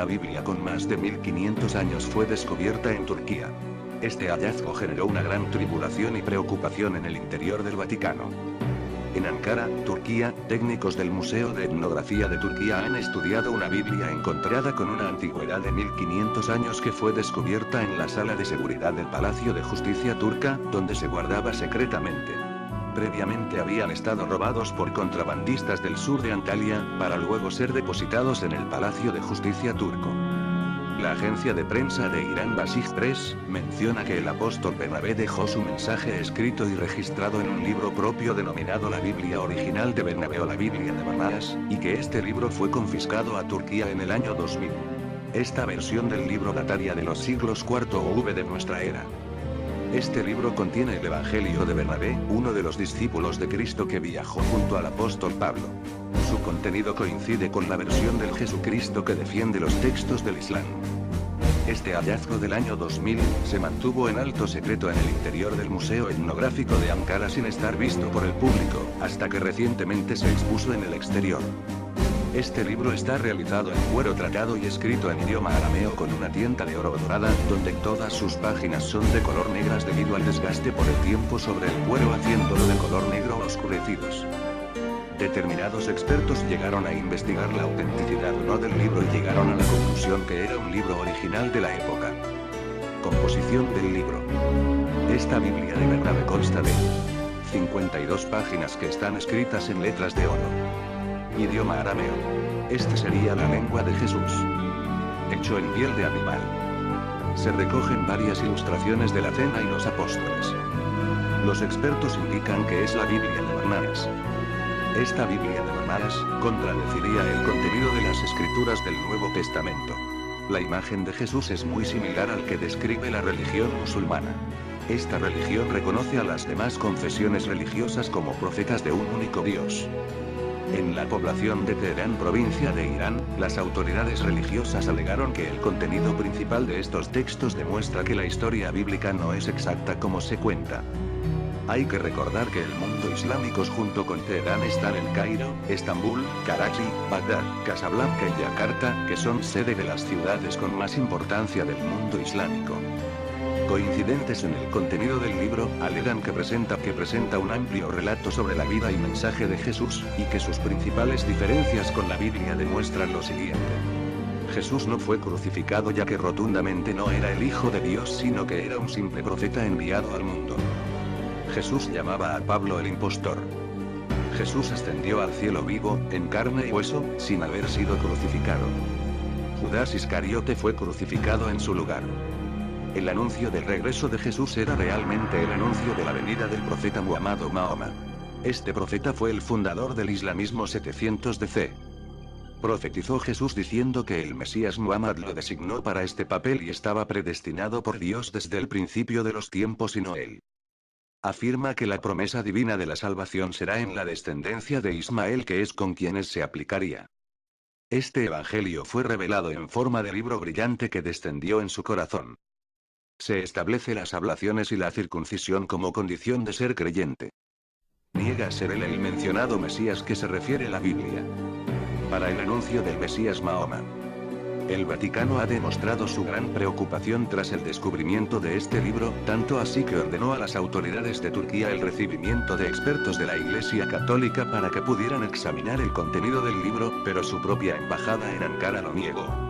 Biblia con más de 1500 años fue descubierta en Turquía. Este hallazgo generó una gran tribulación y preocupación en el interior del Vaticano. En Ankara, Turquía, técnicos del Museo de Etnografía de Turquía han estudiado una Biblia encontrada con una antigüedad de 1500 años que fue descubierta en la sala de seguridad del Palacio de Justicia turca, donde se guardaba secretamente. Previamente habían estado robados por contrabandistas del sur de Antalya, para luego ser depositados en el Palacio de Justicia turco. La agencia de prensa de Irán Basij Press menciona que el apóstol Bernabé dejó su mensaje escrito y registrado en un libro propio denominado la Biblia original de Bernabé o la Biblia de Barnabas, y que este libro fue confiscado a Turquía en el año 2000. Esta versión del libro dataría de los siglos IV o V de nuestra era. Este libro contiene el Evangelio de Bernabé, uno de los discípulos de Cristo que viajó junto al apóstol Pablo. Su contenido coincide con la versión del Jesucristo que defiende los textos del Islam. Este hallazgo del año 2000 se mantuvo en alto secreto en el interior del Museo Etnográfico de Ankara sin estar visto por el público, hasta que recientemente se expuso en el exterior. Este libro está realizado en cuero tratado y escrito en idioma arameo con una tinta de oro dorada, donde todas sus páginas son de color negras debido al desgaste por el tiempo sobre el cuero, haciéndolo de color negro oscurecidos. Determinados expertos llegaron a investigar la autenticidad o no del libro y llegaron a la conclusión que era un libro original de la época. Composición del libro. Esta Biblia de Bernabé consta de 52 páginas que están escritas en letras de oro. Idioma arameo. Este sería la lengua de Jesús. Hecho en piel de animal. Se recogen varias ilustraciones de la cena y los apóstoles. Los expertos indican que es la Biblia de Barnabas. Esta Biblia de Barnabas contradeciría el contenido de las escrituras del Nuevo Testamento. La imagen de Jesús es muy similar al que describe la religión musulmana. Esta religión reconoce a las demás confesiones religiosas como profetas de un único Dios. En la población de Teherán, provincia de Irán, las autoridades religiosas alegaron que el contenido principal de estos textos demuestra que la historia bíblica no es exacta como se cuenta. Hay que recordar que el mundo islámico junto con Teherán están en Cairo, Estambul, Karachi, Bagdad, Casablanca y Yakarta, que son sede de las ciudades con más importancia del mundo islámico. Coincidentes en el contenido del libro, alegan que presenta un amplio relato sobre la vida y mensaje de Jesús, y que sus principales diferencias con la Biblia demuestran lo siguiente. Jesús no fue crucificado ya que rotundamente no era el Hijo de Dios sino que era un simple profeta enviado al mundo. Jesús llamaba a Pablo el impostor. Jesús ascendió al cielo vivo, en carne y hueso, sin haber sido crucificado. Judas Iscariote fue crucificado en su lugar. El anuncio del regreso de Jesús era realmente el anuncio de la venida del profeta Muhammad o Mahoma. Este profeta fue el fundador del islamismo 700 DC. Profetizó Jesús diciendo que el Mesías Muhammad lo designó para este papel y estaba predestinado por Dios desde el principio de los tiempos y no él. Afirma que la promesa divina de la salvación será en la descendencia de Ismael, que es con quienes se aplicaría. Este evangelio fue revelado en forma de libro brillante que descendió en su corazón. Se establece las ablaciones y la circuncisión como condición de ser creyente. Niega ser él el mencionado Mesías que se refiere a la Biblia. Para el anuncio del Mesías Mahoma. El Vaticano ha demostrado su gran preocupación tras el descubrimiento de este libro, tanto así que ordenó a las autoridades de Turquía el recibimiento de expertos de la Iglesia Católica para que pudieran examinar el contenido del libro, pero su propia embajada en Ankara lo negó.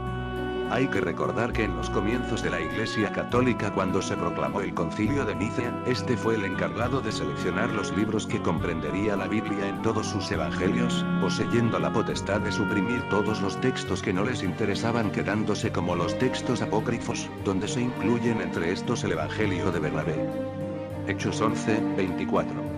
Hay que recordar que en los comienzos de la Iglesia Católica, cuando se proclamó el Concilio de Nicea, este fue el encargado de seleccionar los libros que comprendería la Biblia en todos sus evangelios, poseyendo la potestad de suprimir todos los textos que no les interesaban, quedándose como los textos apócrifos, donde se incluyen entre estos el Evangelio de Bernabé. Hechos 11, 24.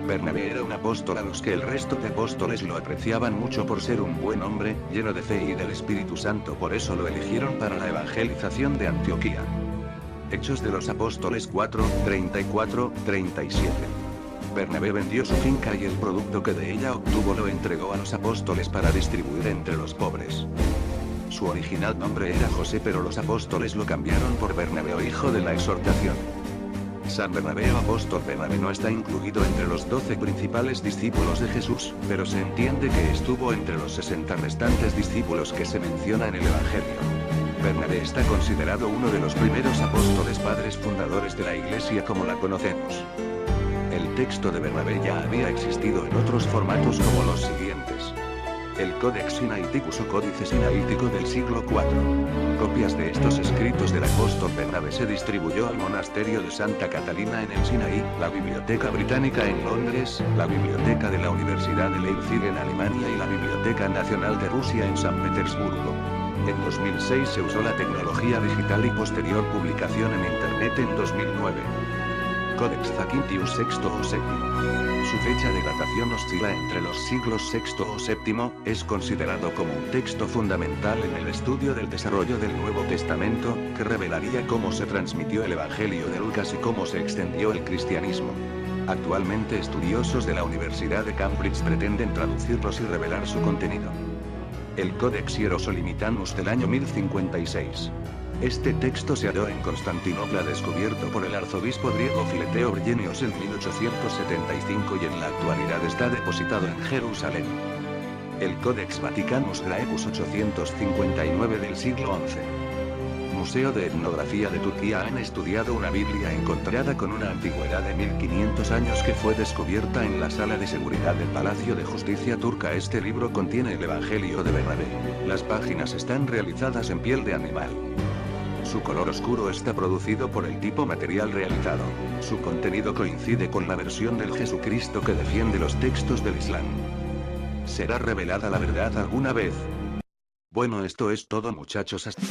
Bernabé era un apóstol a los que el resto de apóstoles lo apreciaban mucho por ser un buen hombre, lleno de fe y del Espíritu Santo, por eso lo eligieron para la evangelización de Antioquía. Hechos de los Apóstoles 4, 34, 37. Bernabé vendió su finca y el producto que de ella obtuvo lo entregó a los apóstoles para distribuir entre los pobres. Su original nombre era José, pero los apóstoles lo cambiaron por Bernabé o hijo de la exhortación. San Bernabé o apóstol Bernabé no está incluido entre los 12 principales discípulos de Jesús, pero se entiende que estuvo entre los 60 restantes discípulos que se menciona en el Evangelio. Bernabé está considerado uno de los primeros apóstoles padres fundadores de la Iglesia como la conocemos. El texto de Bernabé ya había existido en otros formatos como los siguientes. El Codex Sinaiticus o Códice Sinaítico del siglo IV. Copias de estos escritos del apóstol Bernabé se distribuyó al monasterio de Santa Catalina en el Sinaí, la Biblioteca Británica en Londres, la Biblioteca de la Universidad de Leipzig en Alemania y la Biblioteca Nacional de Rusia en San Petersburgo. En 2006 se usó la tecnología digital y posterior publicación en Internet en 2009. Codex Zaquintius VI o VII. Su fecha de datación oscila entre los siglos VI o VII, es considerado como un texto fundamental en el estudio del desarrollo del Nuevo Testamento, que revelaría cómo se transmitió el Evangelio de Lucas y cómo se extendió el cristianismo. Actualmente estudiosos de la Universidad de Cambridge pretenden traducirlos y revelar su contenido. El Codex Hierosolimitánus del año 1056. Este texto se halló en Constantinopla descubierto por el arzobispo griego Fileteo Orgenios en 1875 y en la actualidad está depositado en Jerusalén. El Codex Vaticanus Graecus 859 del siglo XI. Museo de Etnografía de Turquía han estudiado una Biblia encontrada con una antigüedad de 1500 años que fue descubierta en la sala de seguridad del Palacio de Justicia turca. Este libro contiene el Evangelio de Bernabé. Las páginas están realizadas en piel de animal. Su color oscuro está producido por el tipo material realizado. Su contenido coincide con la versión del Jesucristo que defiende los textos del Islam. ¿Será revelada la verdad alguna vez? Bueno, esto es todo, muchachos. Hasta...